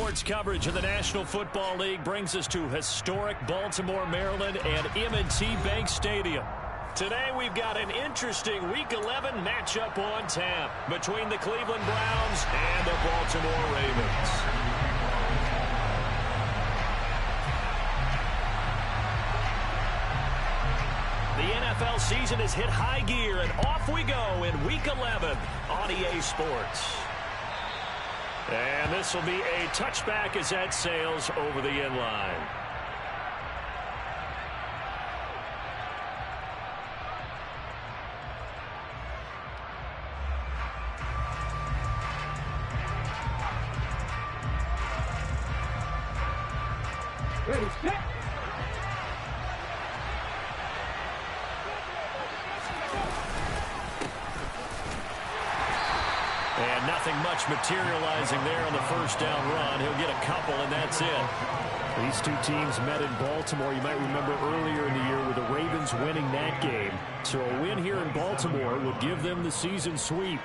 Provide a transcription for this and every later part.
Sports coverage of the National Football League brings us to historic Baltimore, Maryland and M&T Bank Stadium. Today we've got an interesting Week 11 matchup on tap between the Cleveland Browns and the Baltimore Ravens. The NFL season has hit high gear, and off we go in Week 11 on EA Sports. And this will be a touchback as that sails over the end line. Ready, set. And nothing much materializing there on the first down run. He'll get a couple, and that's it. These two teams met in Baltimore. You might remember earlier in the year with the Ravens winning that game. So a win here in Baltimore would give them the season sweep.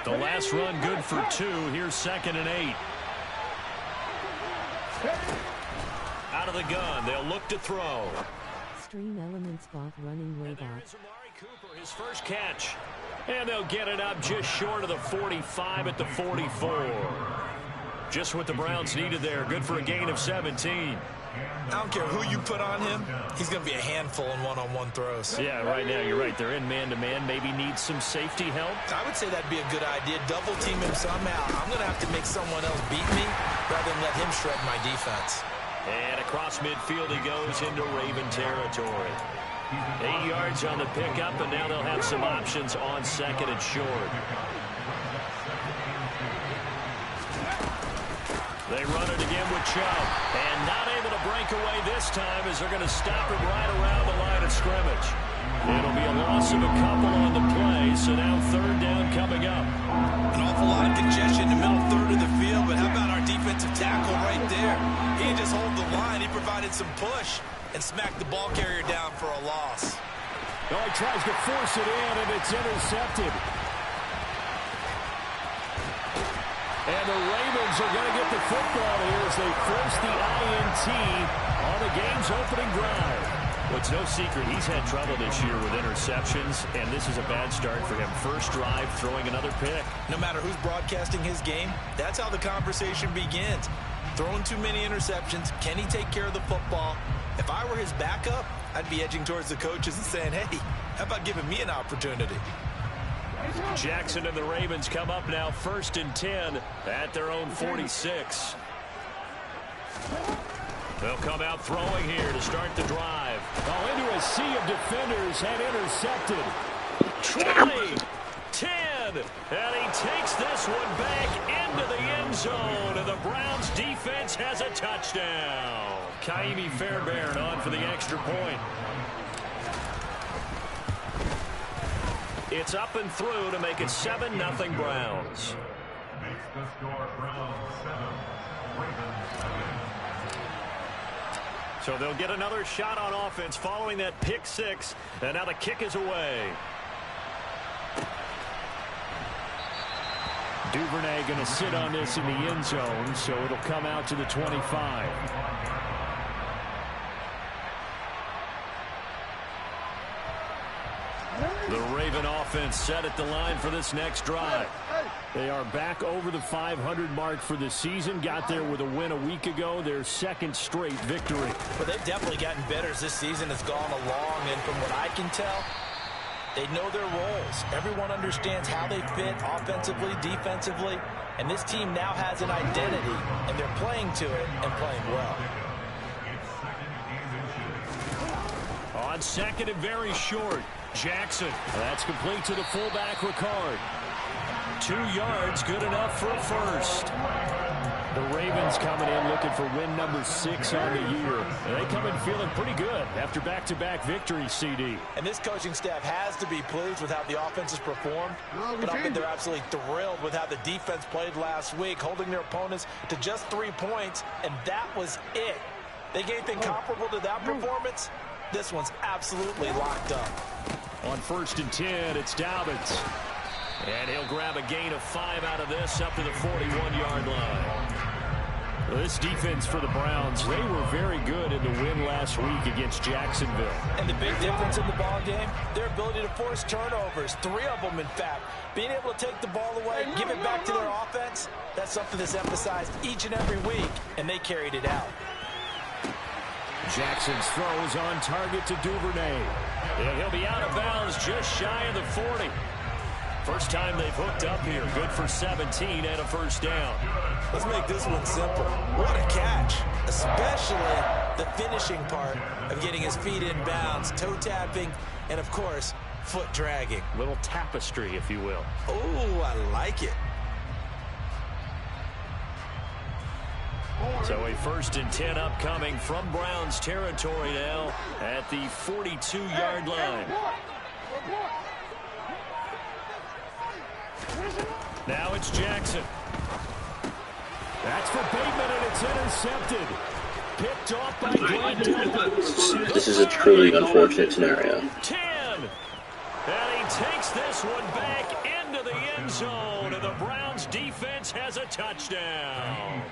The last run good for 2. Here's 2nd and 8. Out of the gun. They'll look to throw. Stream Elements bot running way back. Amari Cooper, his first catch. And they'll get it up just short of the 45 at the 44. Just what the Browns needed there. Good for a gain of 17. I don't care who you put on him. He's going to be a handful in one-on-one throws. Yeah, right now you're right. They're in man-to-man. Maybe needs some safety help. I would say that'd be a good idea. Double team him somehow. I'm going to have to make someone else beat me rather than let him shred my defense. And across midfield he goes into Raven territory. 8 yards on the pickup, and now they'll have some options on 2nd and short. They run it again with Chubb, and not able to break away this time as they're going to stop him right around the line of scrimmage. It'll be a loss of a couple on the play, so now 3rd down coming up. An awful lot of congestion in the middle third of the field, but how about our defensive tackle right there? He didn't just hold the line, he provided some push and smacked the ball carrier down for a loss. Oh, he tries to force it in, and it's intercepted. And the Ravens are going to get the football here as they force the INT on the game's opening drive. Well, it's no secret he's had trouble this year with interceptions, and this is a bad start for him. First drive, throwing another pick. No matter who's broadcasting his game, that's how the conversation begins. Throwing too many interceptions, can he take care of the football? If I were his backup, I'd be edging towards the coaches and saying, hey, how about giving me an opportunity? Jackson and the Ravens come up now 1st and 10 at their own 46. They'll come out throwing here to start the drive. Oh, into a sea of defenders and intercepted. 20, 10, and he takes this one back into the end zone, and the Browns defense has a touchdown. Kaimi Fairbairn on for the extra point. It's up and through to make it 7-0 Browns. Makes the score Browns 7, Ravens 7. So they'll get another shot on offense following that pick 6, and now the kick is away. Duvernay going to sit on this in the end zone, so it'll come out to the 25. The Raven offense set at the line for this next drive. They are back over the 500 mark for the season. Got there with a win a week ago. Their 2nd straight victory. But they've definitely gotten better as this season has gone along. And from what I can tell, they know their roles. Everyone understands how they fit offensively, defensively. And this team now has an identity. And they're playing to it and playing well. On 2nd and very short, Jackson. That's complete to the fullback, Ricard. 2 yards, good enough for a first. The Ravens coming in looking for win number 6 on the year. They come in feeling pretty good after back-to-back victories, CD. And this coaching staff has to be pleased with how the offense has performed. But I think they're absolutely thrilled with how the defense played last week, holding their opponents to just 3 points, and that was it. They gave anything comparable to that performance? This one's absolutely locked up. On 1st and 10, it's Dobbins. And he'll grab a gain of 5 out of this up to the 41-yard line. This defense for the Browns, they were very good in the win last week against Jacksonville. And the big difference in the ball game, their ability to force turnovers, 3 of them in fact. Being able to take the ball away, give it back to their offense, that's something that's emphasized each and every week, and they carried it out. Jackson's throw is on target to Duvernay. And he'll be out of bounds just shy of the 40. First time they've hooked up here. Good for 17 and a first down. Let's make this one simple. What a catch, especially the finishing part of getting his feet in bounds, toe tapping, and of course, foot dragging. Little tapestry, if you will. Oh, I like it. So a 1st and 10 upcoming from Browns territory now at the 42-yard line. Now it's Jackson. That's for Bateman, and it's intercepted. Picked off by Glenn. This is a truly unfortunate scenario. 10. And he takes this one back into the end zone, and the Browns defense has a touchdown.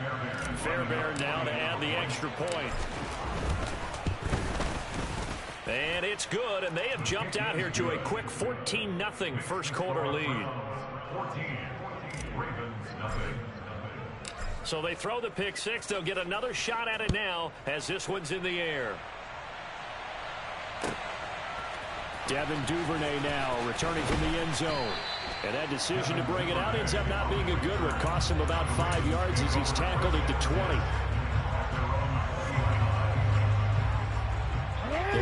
Fairbairn now to add the extra point. And it's good, and they have jumped out here to a quick 14-0 first quarter lead. So they throw the pick six. They'll get another shot at it now as this one's in the air. Devin Duvernay now returning from the end zone. And that decision to bring it out ends up not being a good one. Costs him about 5 yards as he's tackled at the 20.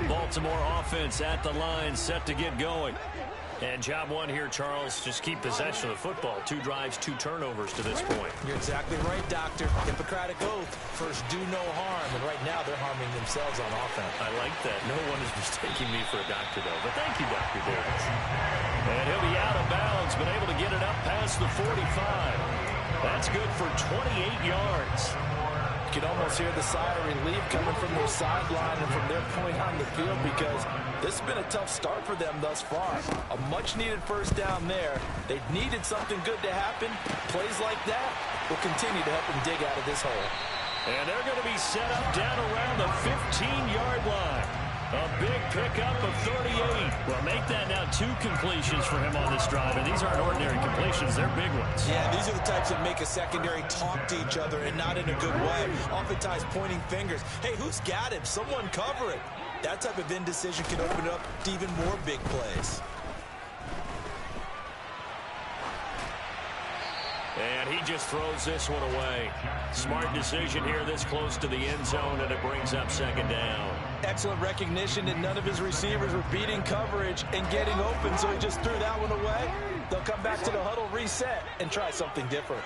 The Baltimore offense at the line, set to get going. And job one here, Charles, just keep possession of the football. 2 drives, 2 turnovers to this point. You're exactly right, Doctor. Hippocratic oath. First, do no harm. And right now, they're harming themselves on offense. I like that. No one is mistaking me for a doctor, though. But thank you, Dr. Davis. And he'll be out of bounds, but able to get it up past the 45. That's good for 28 yards. You can almost hear the sigh of relief coming from their sideline and from their point on the field, because this has been a tough start for them thus far. A much-needed first down there. They needed something good to happen. Plays like that will continue to help them dig out of this hole. And they're going to be set up down around the 15-yard line. A big pickup of 38. Well, make that now 2 completions for him on this drive. And these aren't ordinary completions. They're big ones. Yeah, these are the types that make a secondary talk to each other, and not in a good way. Oftentimes pointing fingers. Hey, who's got him? Someone cover it. That type of indecision can open it up to even more big plays. And he just throws this one away. Smart decision here this close to the end zone, and it brings up 2nd down. Excellent recognition that none of his receivers were beating coverage and getting open, so he just threw that one away. They'll come back to the huddle, reset, and try something different.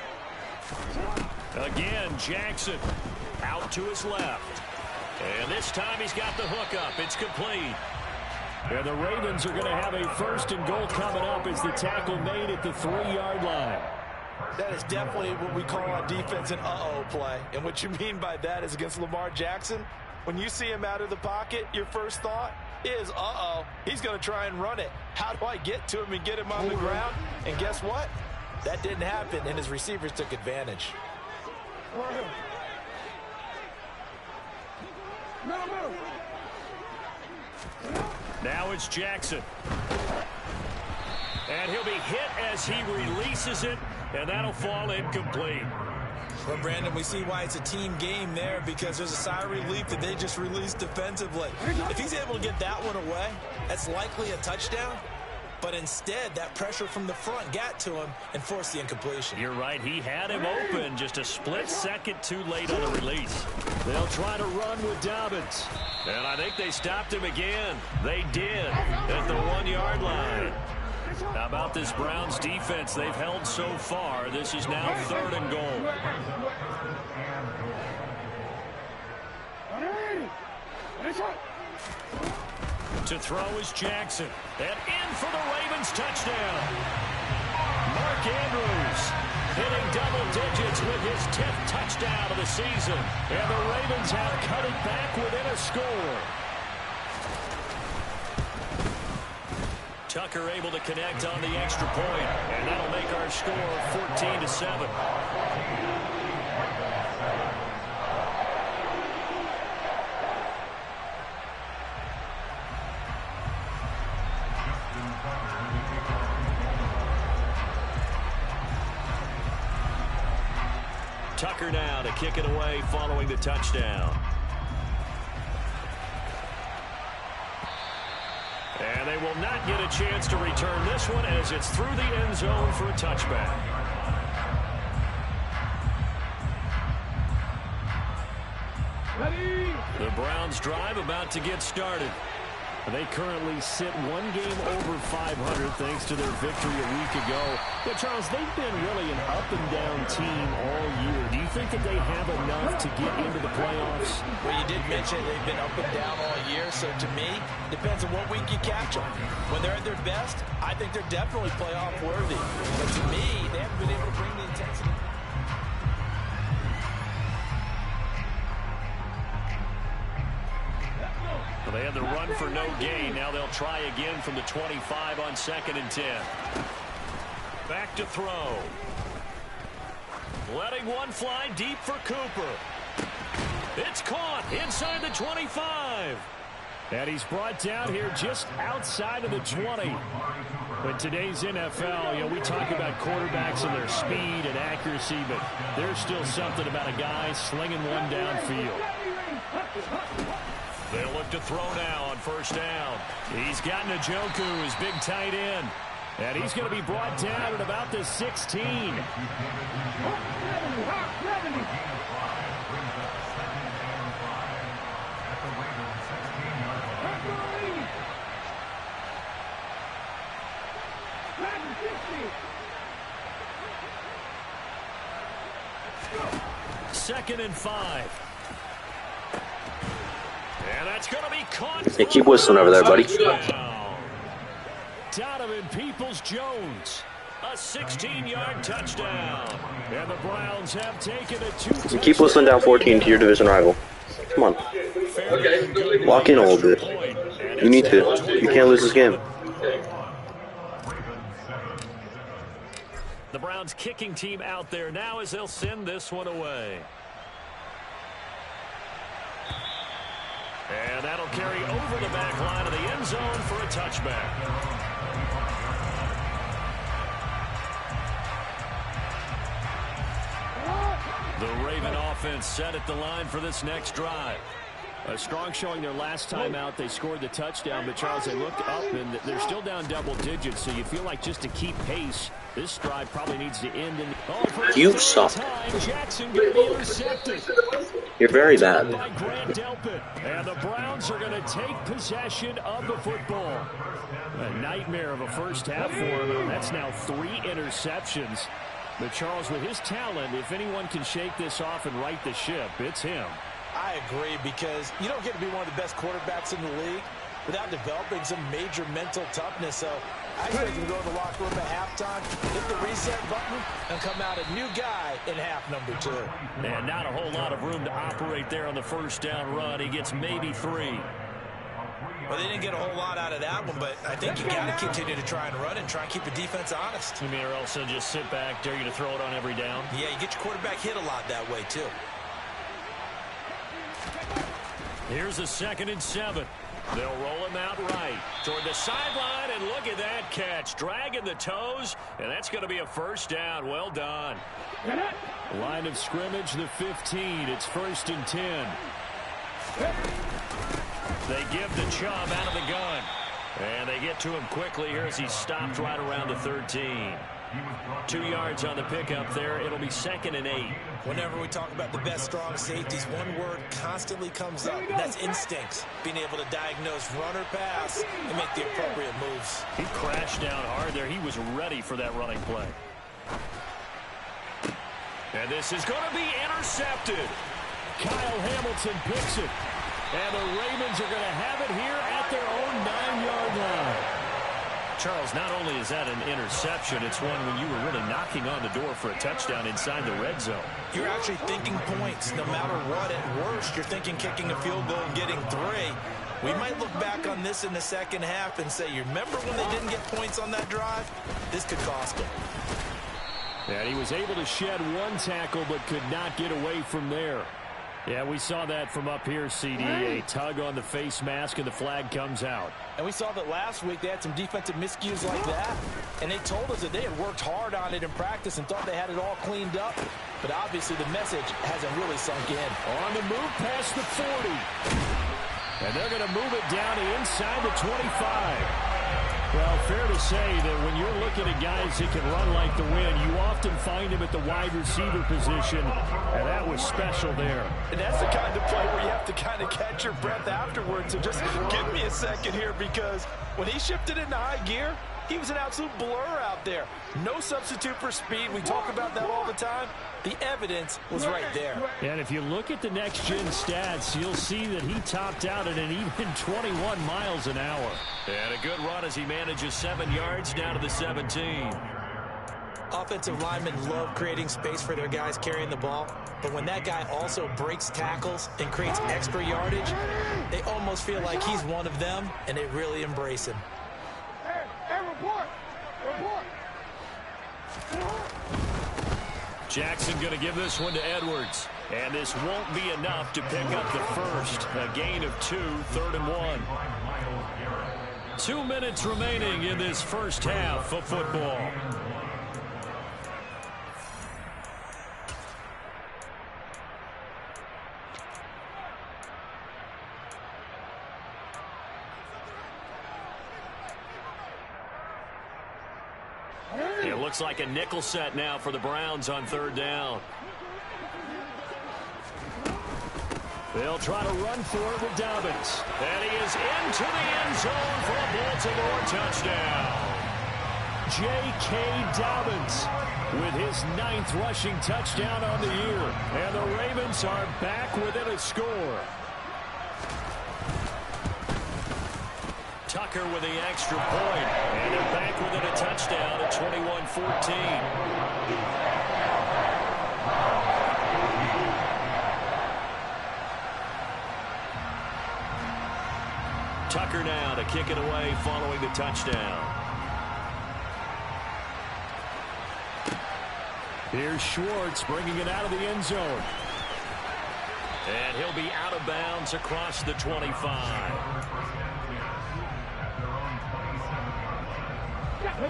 Again, Jackson out to his left. And this time he's got the hook up. It's complete. And the Ravens are going to have a 1st and goal coming up as the tackle made at the 3-yard line. That is definitely what we call on defense an uh-oh play. And what you mean by that is against Lamar Jackson, when you see him out of the pocket, your first thought is, uh-oh, he's going to try and run it. How do I get to him and get him on the ground? And guess what? That didn't happen, and his receivers took advantage. Now it's Jackson. And he'll be hit as he releases it, and that'll fall incomplete. Well, Brandon, we see why it's a team game there, because there's a sigh of relief that they just released defensively. If he's able to get that one away, that's likely a touchdown. But instead, that pressure from the front got to him and forced the incompletion. You're right. He had him open just a split second too late on the release. They'll try to run with Dobbins. And I think they stopped him again. They did at the 1-yard line. How about this Browns defense? They've held so far. This is now 3rd and goal. To throw is Jackson. And in for the Ravens touchdown. Mark Andrews hitting double digits with his 10th touchdown of the season. And the Ravens have cut it back within a score. Tucker able to connect on the extra point, and that'll make our score 14-7. Tucker now to kick it away following the touchdown. And they will not get a chance to return this one as it's through the end zone for a touchback. The Browns drive about to get started. They currently sit one game over 500 thanks to their victory a week ago. But, Charles, they've been really an up-and-down team all year. Do you think that they have enough to get into the playoffs? Well, you did mention they've been up and down all year, so to me, depends on what week you catch them. When they're at their best, I think they're definitely playoff worthy. But to me, they haven't been able to bring the intensity. They had the run for no gain. Now they'll try again from the 25 on 2nd and 10. Back to throw. Letting one fly deep for Cooper. It's caught inside the 25. And he's brought down here just outside of the 20. In today's NFL, we talk about quarterbacks and their speed and accuracy, but there's still something about a guy slinging one downfield. They'll look to throw now on 1st down. He's got Njoku, his big tight end. And he's going to be brought down at about the 16. Second and 5. And that's going to be caught. Hey, keep whistling over there, buddy. Donovan Peoples-Jones, a 16-yard touchdown. And the Browns have taken a 2. You keep whistling down 14 to your division rival. Come on. Lock in a little bit. You need to. You can't lose this game. The Browns kicking team out there now as they'll send this one away. And that'll carry over the back line of the end zone for a touchback. The Raven offense set at the line for this next drive. A strong showing their last time out. They scored the touchdown, but, Charles, they looked up, and they're still down double digits, so you feel like just to keep pace, this drive probably needs to end. You suck. Jackson going to be intercepted. You're very bad. By Grant Delpit. And the Browns are going to take possession of the football. A nightmare of a first half for him. That's now 3 interceptions. But, Charles, with his talent, if anyone can shake this off and right the ship, it's him. I agree, because you don't get to be one of the best quarterbacks in the league without developing some major mental toughness. So I expect him to go in the locker room at halftime, hit the reset button, and come out a new guy in half number 2. And not a whole lot of room to operate there on the 1st down run. He gets maybe 3. Well, they didn't get a whole lot out of that one, but I think you got to continue to try and run and try and keep the defense honest. You mean, or else they'll just sit back, dare you to throw it on every down? Yeah, you get your quarterback hit a lot that way, too. Here's a 2nd and 7. They'll roll him out right toward the sideline, and look at that catch. Dragging the toes, and that's going to be a 1st down. Well done. Line of scrimmage, the 15. It's 1st and 10. They give the Chubb out of the gun. And they get to him quickly here as he stopped right around the 13. 2 yards on the pickup there. It'll be 2nd and 8. Whenever we talk about the best strong safeties, one word constantly comes up, and that's instincts. Being able to diagnose run or pass and make the appropriate moves. He crashed down hard there. He was ready for that running play. And this is going to be intercepted. Kyle Hamilton picks it. And the Ravens are going to have it here at their own 9-yard line. Charles, not only is that an interception, it's one when you were really knocking on the door for a touchdown inside the red zone. You're actually thinking points. No matter what, at worst, you're thinking kicking a field goal and getting 3. We might look back on this in the second half and say, you remember when they didn't get points on that drive? This could cost them. And he was able to shed 1 tackle but could not get away from there. Yeah, we saw that from up here, CD. A tug on the face mask, and the flag comes out. And we saw that last week they had some defensive miscues like that. And they told us that they had worked hard on it in practice and thought they had it all cleaned up. But obviously the message hasn't really sunk in. On the move past the 40. And they're going to move it down to inside the 25. Well, fair to say that when you're looking at guys that can run like the wind, you often find them at the wide receiver position, and that was special there. And that's the kind of play where you have to kind of catch your breath afterwards. So just give me a second here, because when he shifted into high gear, he was an absolute blur out there. No substitute for speed. We talk about that all the time. The evidence was right there. And if you look at the next-gen stats, you'll see that he topped out at an even 21 miles an hour. And a good run as he manages 7 yards down to the 17. Offensive linemen love creating space for their guys carrying the ball, but when that guy also breaks tackles and creates extra yardage, they almost feel like he's one of them, and they really embrace him. Jackson going to give this one to Edwards. And this won't be enough to pick up the first. A gain of 2, 3rd and 1. 2 minutes remaining in this first half of football. It looks like a nickel set now for the Browns on 3rd down. They'll try to run for it with Dobbins. And he is into the end zone for a Baltimore touchdown. J.K. Dobbins with his 9th rushing touchdown on the year. And the Ravens are back within a score. Tucker with the extra point. And they're back within a touchdown at 21-14. Tucker now to kick it away following the touchdown. Here's Schwartz bringing it out of the end zone. And he'll be out of bounds across the 25.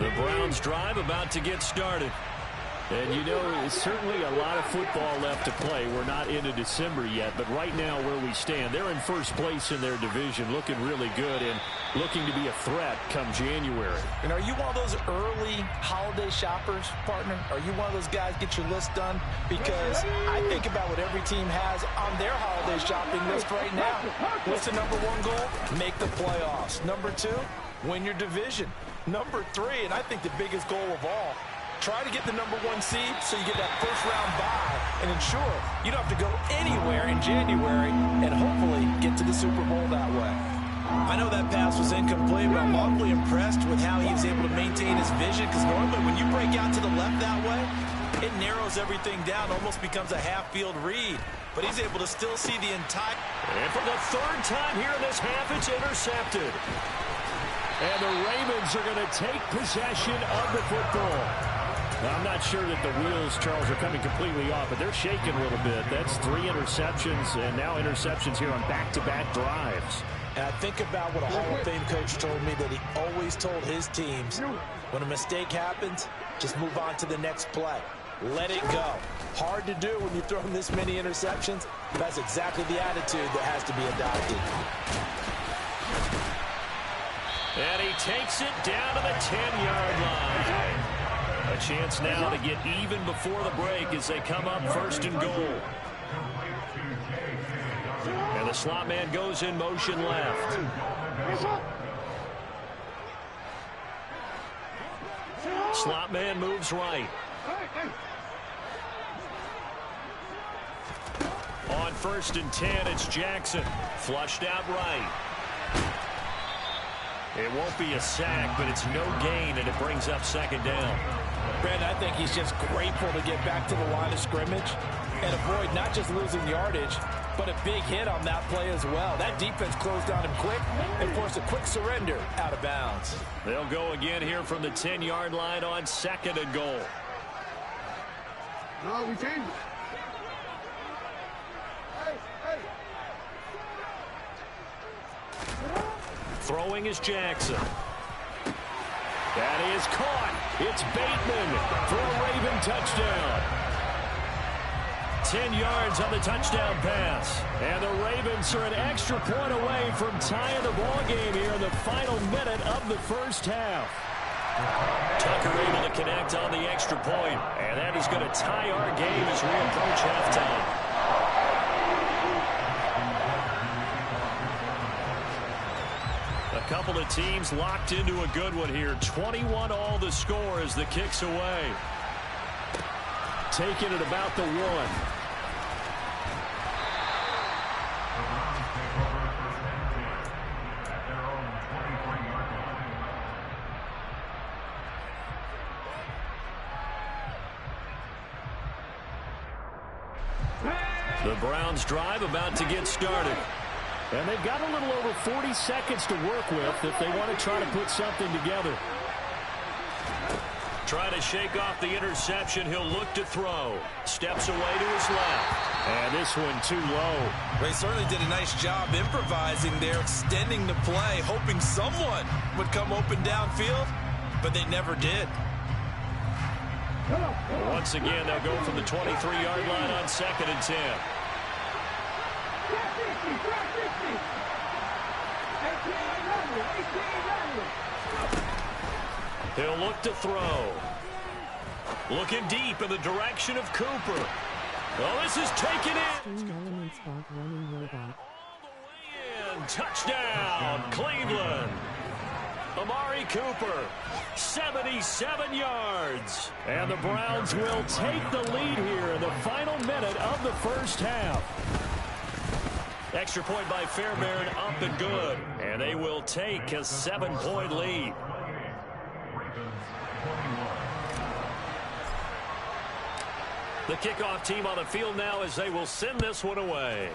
The Browns drive about to get started. And, you know, there's certainly a lot of football left to play. We're not into December yet, but right now where we stand, they're in first place in their division, looking really good and looking to be a threat come January. And are you one of those early holiday shoppers, partner? Are you one of those guys get your list done? Because I think about what every team has on their holiday shopping list right now. What's the number 1 goal? Make the playoffs. Number 2, win your division. Number 3, and I think the biggest goal of all, try to get the number 1 seed so you get that first-round bye and ensure you don't have to go anywhere in January and hopefully get to the Super Bowl that way. I know that pass was incomplete, but I'm awfully impressed with how he was able to maintain his vision, because normally when you break out to the left that way, it narrows everything down, almost becomes a half-field read. But he's able to still see the entire... And for the 3rd time here in this half, it's intercepted. And the Ravens are going to take possession of the football. Now, I'm not sure that the wheels, Charles, are coming completely off, but they're shaking a little bit. That's 3 interceptions, and now interceptions here on back-to-back drives. And I think about what a Hall of Fame coach told me, that he always told his teams, when a mistake happens, just move on to the next play. Let it go. Hard to do when you throw this many interceptions. That's exactly the attitude that has to be adopted. And he takes it down to the 10-yard line. A chance now to get even before the break as they come up 1st and goal. And the slot man goes in motion left. Slot man moves right. On 1st and 10, it's Jackson. Flushed out right. It won't be a sack, but it's no gain, and it brings up 2nd down. Brandon, I think he's just grateful to get back to the line of scrimmage and avoid not just losing yardage, but a big hit on that play as well. That defense closed on him quick and forced a quick surrender out of bounds. They'll go again here from the 10-yard line on 2nd and goal. No, we changed it. Throwing is Jackson. That is caught. It's Bateman for a Raven touchdown. 10 yards on the touchdown pass. And the Ravens are an extra point away from tying the ball game here in the final minute of the first half. Tucker able to connect on the extra point, and that is going to tie our game as we approach halftime. A couple of teams locked into a good one here. 21 all the score as the kick's away. Taking it about the 1. The Browns drive about to get started. And they've got a little over 40 seconds to work with if they want to try to put something together. Trying to shake off the interception. He'll look to throw. Steps away to his left. And this one too low. They certainly did a nice job improvising there, extending the play, hoping someone would come open downfield, but they never did. Once again, they'll go from the 23-yard line on 2nd and 10. He'll look to throw. Looking deep in the direction of Cooper. Oh, this is taken in. Extreme Elements Bot running robot. All the way in. Touchdown, Cleveland. Amari Cooper, 77 yards. And the Browns will take the lead here in the final minute of the first half. Extra point by Fairbairn, up and good. And they will take a 7-point lead. The kickoff team on the field now as they will send this one away.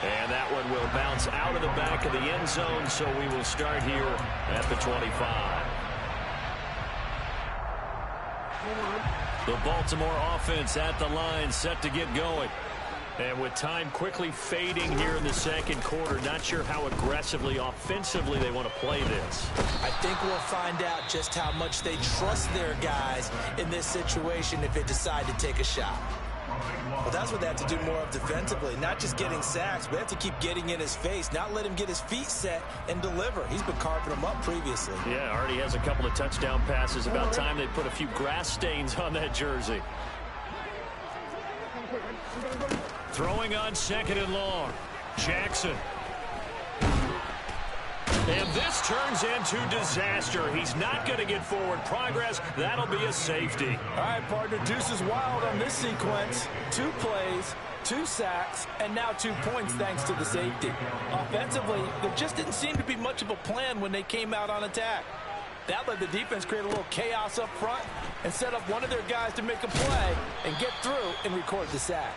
And that one will bounce out of the back of the end zone, so we will start here at the 25. The Baltimore offense at the line, set to get going. And with time quickly fading here in the second quarter, not sure how aggressively, offensively they want to play this. I think we'll find out just how much they trust their guys in this situation if they decide to take a shot. But that's what they have to do more of defensively, not just getting sacks, but they have to keep getting in his face, not let him get his feet set and deliver. He's been carving them up previously. Yeah, already has a couple of touchdown passes. About time they put a few grass stains on that jersey. Throwing on 2nd and long. Jackson. And this turns into disaster. He's not going to get forward progress. That'll be a safety. All right, partner, deuce is wild on this sequence. 2 plays, 2 sacks, and now 2 points thanks to the safety. Offensively, there just didn't seem to be much of a plan when they came out on attack. That let the defense create a little chaos up front and set up one of their guys to make a play and get through and record the sack.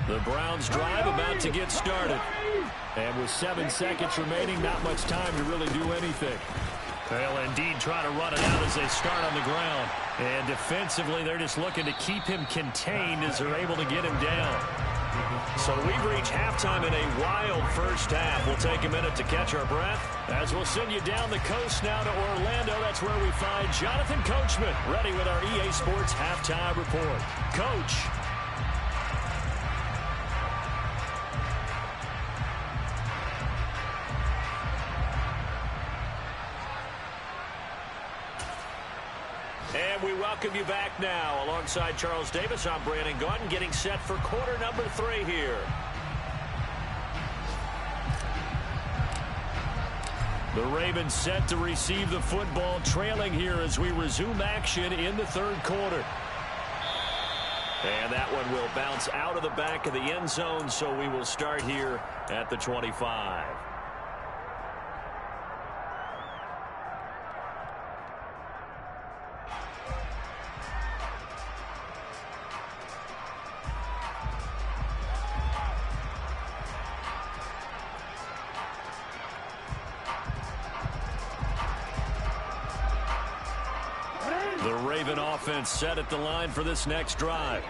The Browns drive about to get started. And with 7 seconds remaining, not much time to really do anything. They'll indeed try to run it out as they start on the ground. And defensively, they're just looking to keep him contained as they're able to get him down. So we've reached halftime in a wild first half. We'll take a minute to catch our breath as we'll send you down the coast now to Orlando. That's where we find Jonathan Coachman ready with our EA Sports Halftime Report. Coach. And we welcome you back now. Alongside Charles Davis, I'm Brandon Gaudin, getting set for quarter number 3 here. The Ravens set to receive the football, trailing here as we resume action in the third quarter. And that one will bounce out of the back of the end zone, so we will start here at the 25. even offense set at the line for this next drive.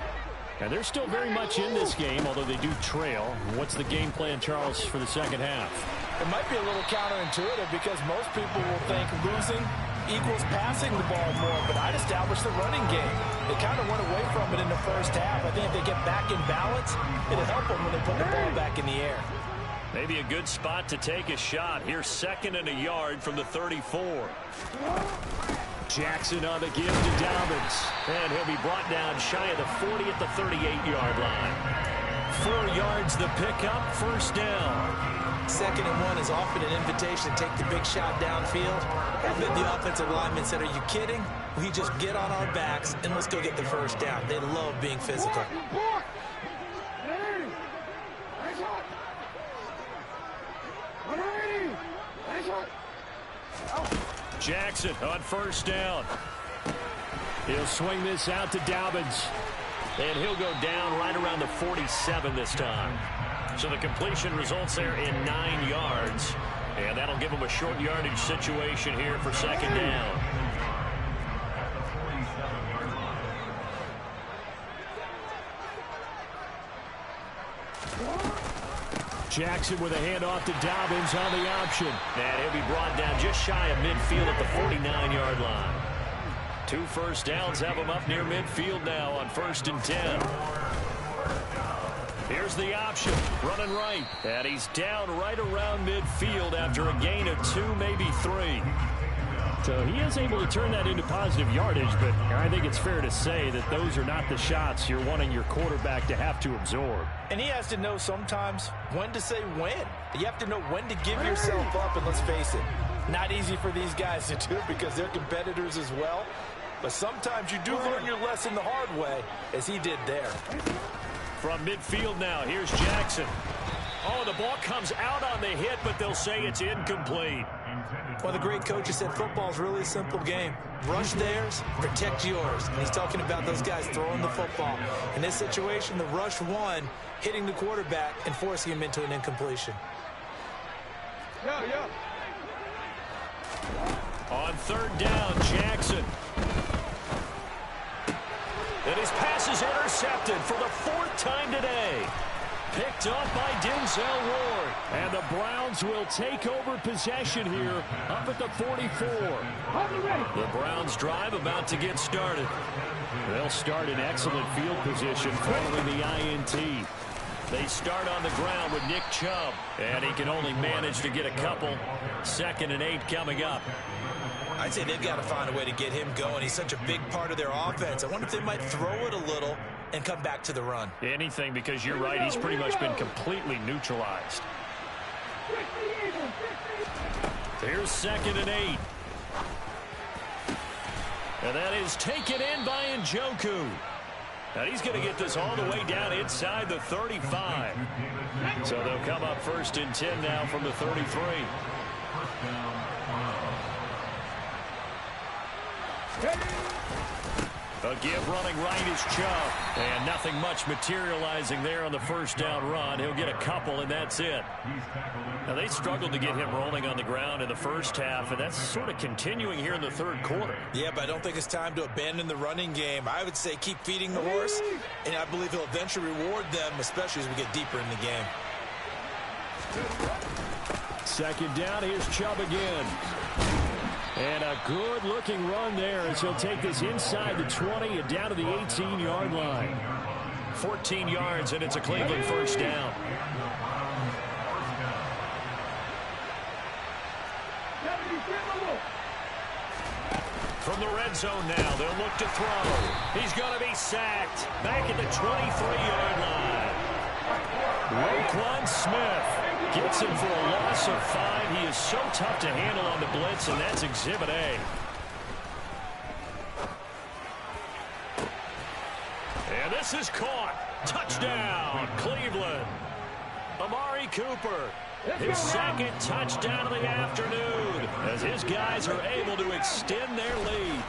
And they're still very much in this game, although they do trail. What's the game plan, Charles, for the second half? It might be a little counterintuitive because most people will think losing equals passing the ball more, but I'd establish the running game. They kind of went away from it in the first half. I think if they get back in balance, it'll help them when they put the ball back in the air. Maybe a good spot to take a shot. Here's 2nd and a yard from the 34. Jackson on the give to Dobbins. And he'll be brought down shy of the 40 at the 38-yard line. 4 yards the pickup, first down. 2nd and 1 is often an invitation to take the big shot downfield. And then the offensive lineman said, are you kidding? We just get on our backs and let's go get the first down. They love being physical. Jackson on first down. He'll swing this out to Dobbins. And he'll go down right around the 47 this time. So the completion results there in 9 yards. And that'll give him a short yardage situation here for 2nd down. Jackson with a handoff to Dobbins on the option. And he'll be brought down just shy of midfield at the 49-yard line. 2 first downs have him up near midfield now on 1st and 10. Here's the option, running right. And he's down right around midfield after a gain of 2, maybe 3. So he is able to turn that into positive yardage, but I think it's fair to say that those are not the shots you're wanting your quarterback to have to absorb. And he has to know sometimes when to say when. You have to know when to give yourself up, and let's face it, not easy for these guys to do because they're competitors as well. But sometimes you do learn your lesson the hard way, as he did there. From midfield now, here's Jackson. Oh, the ball comes out on the hit, but they'll say it's incomplete. Well, the great coach has said football's really a simple game. Rush theirs, protect yours. And he's talking about those guys throwing the football. In this situation, the rush won, hitting the quarterback and forcing him into an incompletion. On 3rd down, Jackson. And his pass is intercepted for the 4th time today. Picked up by Denzel Ward. And the Browns will take over possession here up at the 44. The Browns drive about to get started. They'll start in excellent field position following the INT. They start on the ground with Nick Chubb. And he can only manage to get a couple. 2nd and 8 coming up. I'd say they've got to find a way to get him going. He's such a big part of their offense. I wonder if they might throw it a little and come back to the run. Anything, because you're right, he's pretty much been completely neutralized. Here's 2nd and 8. And that is taken in by Njoku. And he's going to get this all the way down inside the 35. So they'll come up 1st and 10 now from the 33. A give running right is Chubb. And nothing much materializing there on the 1st down run. He'll get a couple, and that's it. Now, they struggled to get him rolling on the ground in the first half, and that's sort of continuing here in the 3rd quarter. Yeah, but I don't think it's time to abandon the running game. I would say keep feeding the horse, and I believe he'll eventually reward them, especially as we get deeper in the game. 2nd down, here's Chubb again. And a good-looking run there as he'll take this inside the 20 and down to the 18-yard line. 14 yards, and it's a Cleveland 1st down. From the red zone now, they'll look to throw. He's going to be sacked. Back at the 23-yard line. Roquan Smith gets him for a loss of 5. He is so tough to handle on the blitz, and that's Exhibit A. And this is caught. Touchdown, Cleveland. Amari Cooper, his 2nd touchdown of the afternoon, as his guys are able to extend their lead.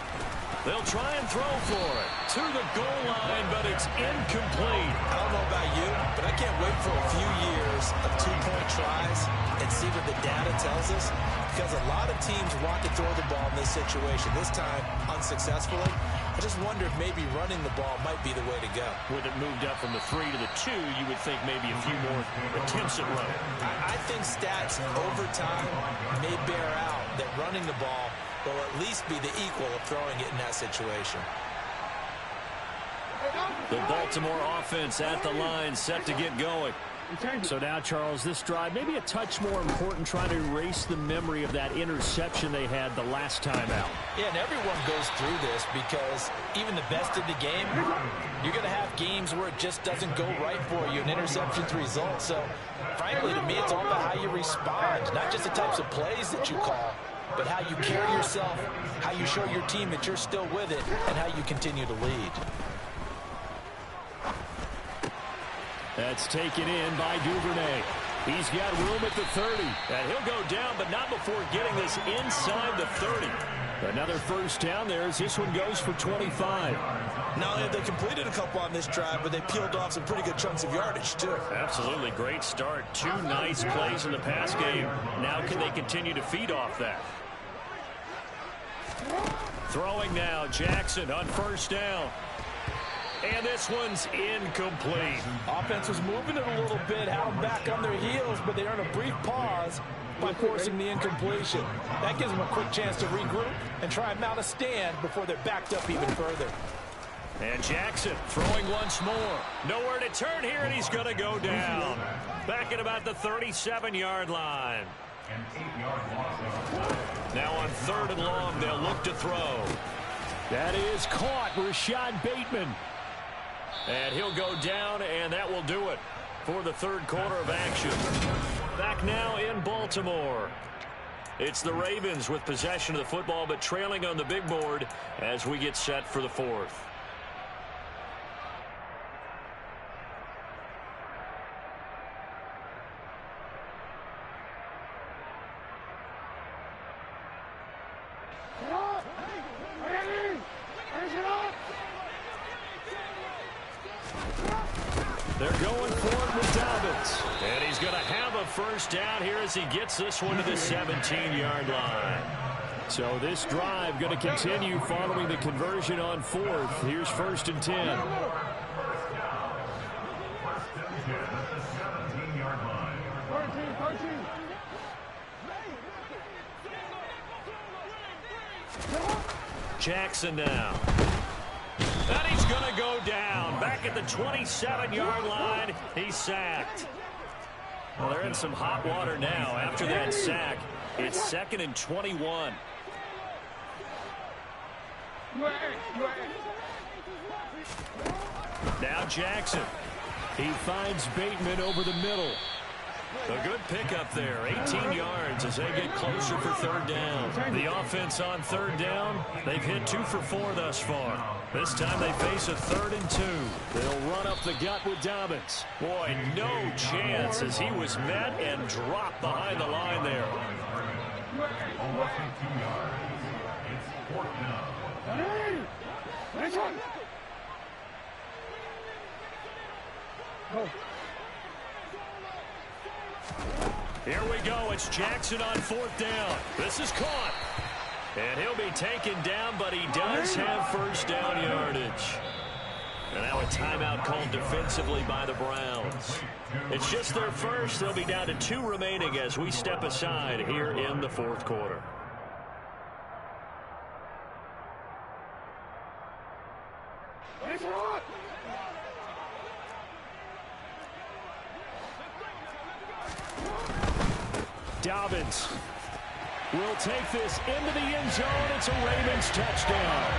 They'll try and throw for it to the goal line, but it's incomplete. I don't know about you, but I can't wait for a few years of 2-point tries and see what the data tells us, because a lot of teams want to throw the ball in this situation, this time unsuccessfully. I just wonder if maybe running the ball might be the way to go. With it moved up from the 3 to the 2, you would think maybe a few more attempts at running. I think stats over time may bear out that running the ball will at least be the equal of throwing it in that situation. The Baltimore offense at the line, set to get going. So now, Charles, this drive maybe a touch more important, trying to erase the memory of that interception they had the last time out. Yeah, and everyone goes through this because even the best in the game, you're going to have games where it just doesn't go right for you, and interceptions result. So, frankly, to me, it's all about how you respond, not just the types of plays that you call, but how you carry yourself, how you show your team that you're still with it, and how you continue to lead. That's taken in by Duvernay. He's got room at the 30. And he'll go down, but not before getting this inside the 30. Another first down there as this one goes for 25. Not only have they completed a couple on this drive, but they peeled off some pretty good chunks of yardage, too. Absolutely. Great start. 2 nice plays in the pass game. Now can they continue to feed off that? Throwing now, Jackson on first down. And this one's incomplete. Offense was moving it a little bit, had them back on their heels, but they earned a brief pause by forcing the incompletion. That gives them a quick chance to regroup and try and mount a stand before they're backed up even further. And Jackson throwing once more. Nowhere to turn here, and he's going to go down. Back at about the 37-yard line. Now on 3rd and long, they'll look to throw. That is caught. Rashad Bateman. And he'll go down, and that will do it for the 3rd quarter of action. Back now in Baltimore. It's the Ravens with possession of the football, but trailing on the big board as we get set for the 4th. They're going for it with Dobbins. And he's going to have a first down here as he gets this one to the 17-yard line. So this drive going to continue following the conversion on 4th. Here's 1st and 10. Jackson now. And he's going to go down. Back at the 27-yard line, he's sacked. Well, they're in some hot water now after that sack. It's 2nd and 21. Now Jackson. He finds Bateman over the middle. A good pickup there, 18 yards as they get closer for 3rd down. The offense on 3rd down, they've hit 2 for 4 thus far. This time they face a 3rd and 2. They'll run up the gut with Dobbins. Boy, no chance as he was met and dropped behind the line there. Here we go. It's Jackson on 4th down. This is caught. And he'll be taken down, but he does have first down yardage. And now a timeout called defensively by the Browns. It's just their first. They'll be down to 2 remaining as we step aside here in the 4th quarter. Dobbins will take this into the end zone. It's a Ravens touchdown.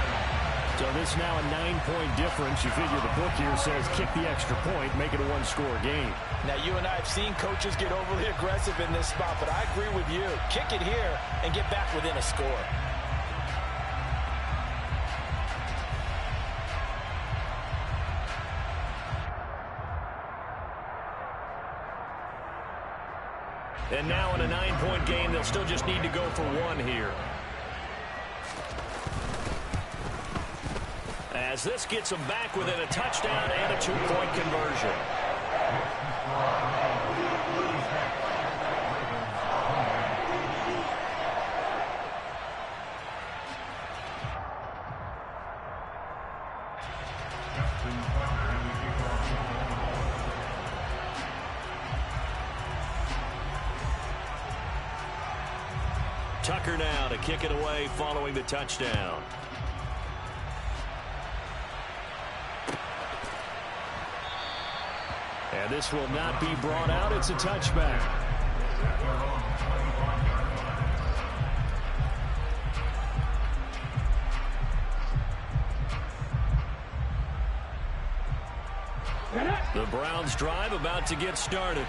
So this now a 9-point difference. You figure the book here says kick the extra point, make it a 1-score game. Now, you and I have seen coaches get overly aggressive in this spot, but I agree with you. Kick it here and get back within a score. And now in a 9-point game, they'll still just need to go for 1 here. As this gets them back within a touchdown and a 2-point conversion. Tucker now to kick it away following the touchdown. And this will not be brought out. It's a touchback. The Browns drive about to get started.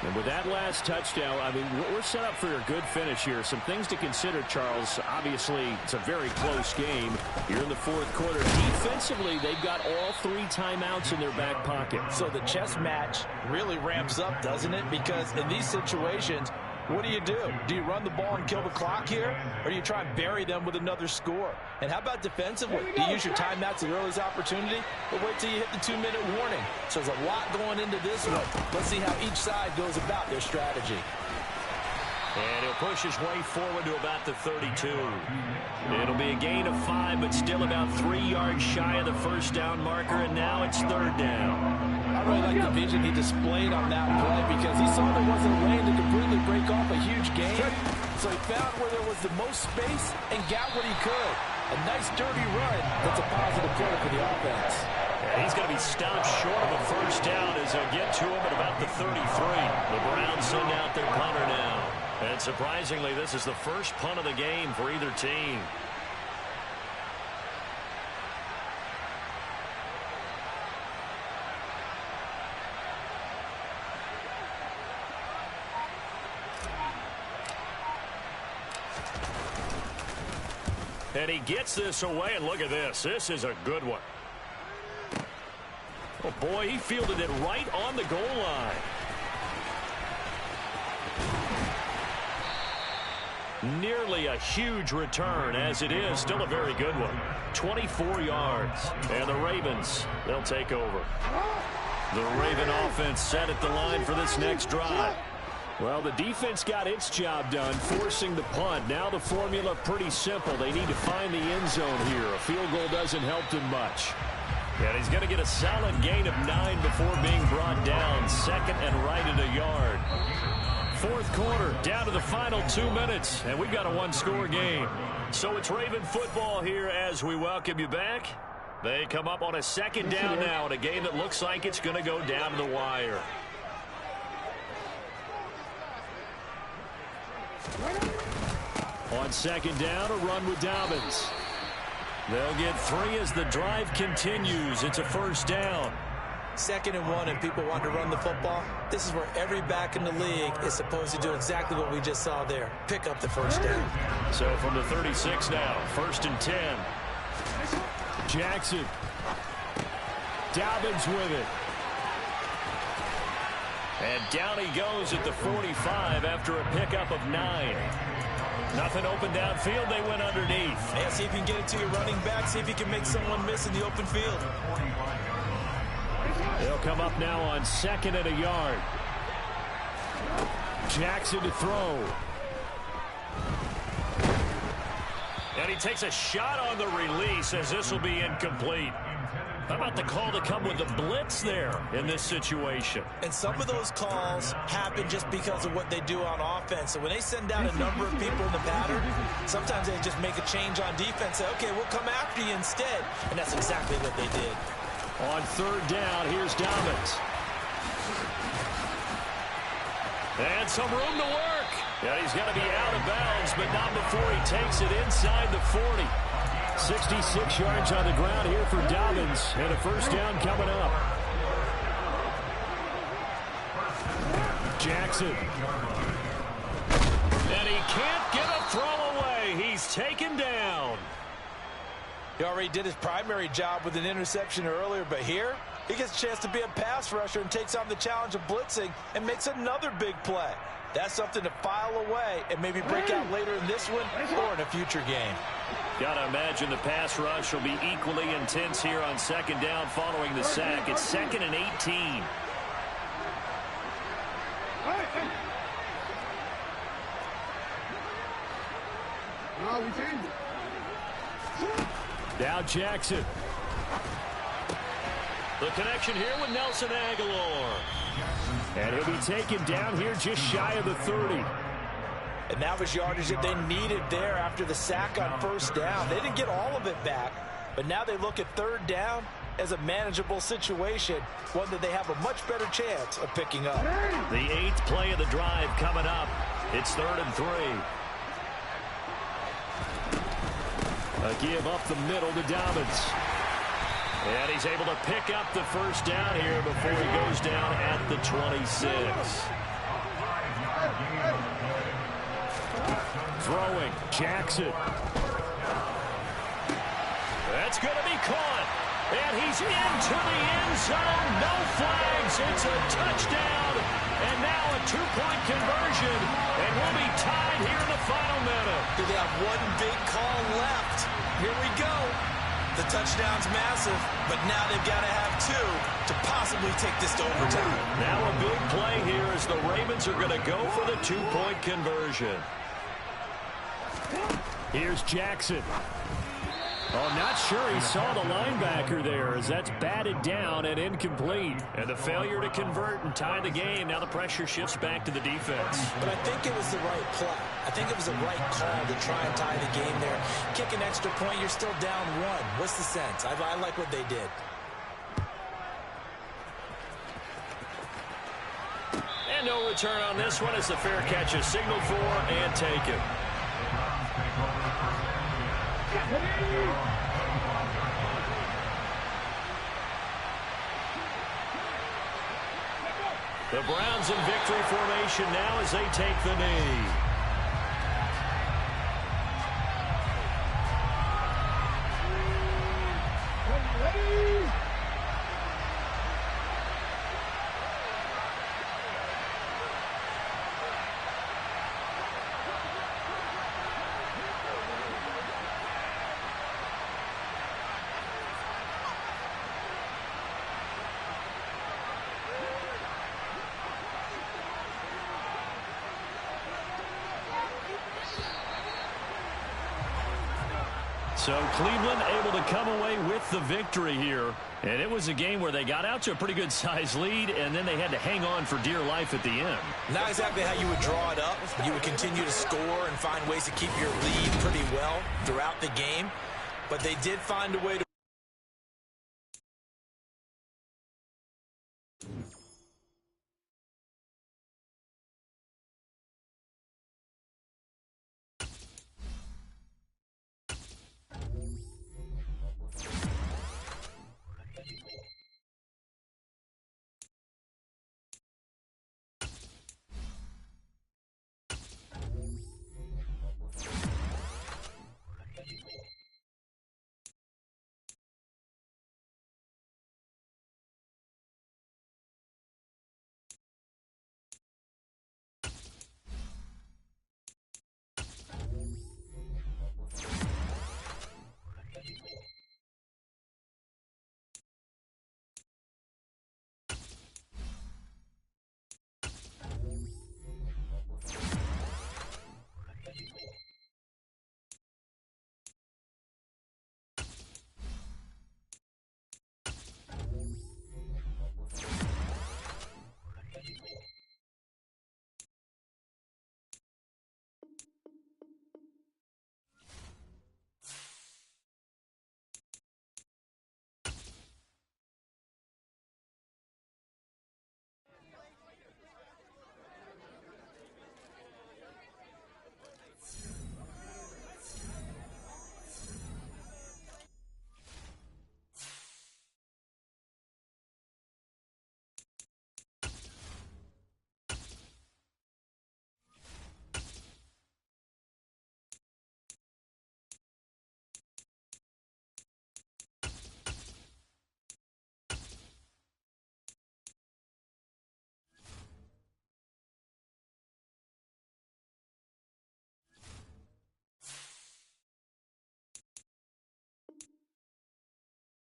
And with that last touchdown, I mean, we're set up for a good finish here. Some things to consider, Charles. Obviously, it's a very close game. You're in the fourth quarter. Defensively, they've got all 3 timeouts in their back pocket. So the chess match really ramps up, doesn't it? Because in these situations, what do? Do you run the ball and kill the clock here? Or do you try and bury them with another score? And how about defensively? Do you use your timeouts at the earliest opportunity? Or wait till you hit the 2-minute warning? So there's a lot going into this one. Let's see how each side goes about their strategy. And he'll push his way forward to about the 32. It'll be a gain of 5, but still about 3 yards shy of the first down marker, and now it's third down. I really like the vision he displayed on that play because he saw there wasn't a lane to completely break off a huge gain. So he found where there was the most space and got what he could. A nice dirty run that's a positive play for the offense. Yeah, he's going to be stopped short of a first down as they get to him at about the 33. The Browns send out their punter now. And surprisingly, this is the first punt of the game for either team. And he gets this away, and look at this. This is a good one. Oh, boy, he fielded it right on the goal line. Nearly a huge return, as it is still a very good one. 24 yards. And the Ravens, they'll take over. The Raven offense set at the line for this next drive. Well, the defense got its job done, forcing the punt. Now the formula pretty simple. They need to find the end zone here. A field goal doesn't help them much. And he's going to get a solid gain of 9 before being brought down. Second and right at a yard. Fourth quarter, down to the final 2 minutes, and we've got a one-score game. So it's Raven football here as we welcome you back. They come up on a second down now in a game that looks like it's going to go down to the wire. On second down, a run with Dobbins. They'll get 3 as the drive continues. It's a first down. 2nd and 1 and people want to run the football. This is where every back in the league is supposed to do exactly what we just saw there. Pick up the first down. So from the 36 now, 1st and 10. Jackson. Dobbins with it. And down he goes at the 45 after a pickup of 9. Nothing open downfield. They went underneath. And see if you can get it to your running back. See if you can make someone miss in the open field. They'll come up now on 2nd and a yard. Jackson to throw. And he takes a shot on the release as this will be incomplete. How about the call to come with the blitz there in this situation? And some of those calls happen just because of what they do on offense. So when they send out a number of people in the pattern, sometimes they just make a change on defense. Say, okay, we'll come after you instead. And that's exactly what they did. On 3rd down, here's Dobbins. And some room to work. Yeah, he's going to be out of bounds, but not before he takes it inside the 40. 66 yards on the ground here for Dobbins, and a first down coming up. Jackson. And he can't get a throw away. He's taken down. He already did his primary job with an interception earlier, but here he gets a chance to be a pass rusher and takes on the challenge of blitzing and makes another big play. That's something to file away and maybe break out later in this one or in a future game. Got to imagine the pass rush will be equally intense here on 2nd down following the sack. It's 2nd and 18. Now Jackson. The connection here with Nelson Agholor. And he'll be taken down here just shy of the 30. And that was yardage that they needed there after the sack on first down. They didn't get all of it back, but now they look at third down as a manageable situation, one that they have a much better chance of picking up. The 8th play of the drive coming up. It's 3rd and 3. A give up the middle to Dobbins. And he's able to pick up the first down here before he goes down at the 26. Throwing, Jackson. That's going to be caught. And he's into the end zone. No flags. It's a touchdown. And now a 2-point conversion. And we'll be tied here in the final minute. They have one big call left. Here we go. The touchdown's massive, but now they've got to have 2 to possibly take this to overtime. Now a big play here as the Ravens are going to go for the 2-point conversion. Here's Jackson. Oh, not sure he saw the linebacker there as that's batted down and incomplete. And the failure to convert and tie the game. Now the pressure shifts back to the defense. But I think it was the right play. I think it was the right call to try and tie the game there. Kick an extra point, you're still down 1. What's the sense? I like what they did. And no return on this one as the fair catch is signaled for and taken. The Browns in victory formation now as they take the knee. So Cleveland able to come away with the victory here. And it was a game where they got out to a pretty good size lead, and then they had to hang on for dear life at the end. Not exactly how you would draw it up. You would continue to score and find ways to keep your lead pretty well throughout the game. But they did find a way to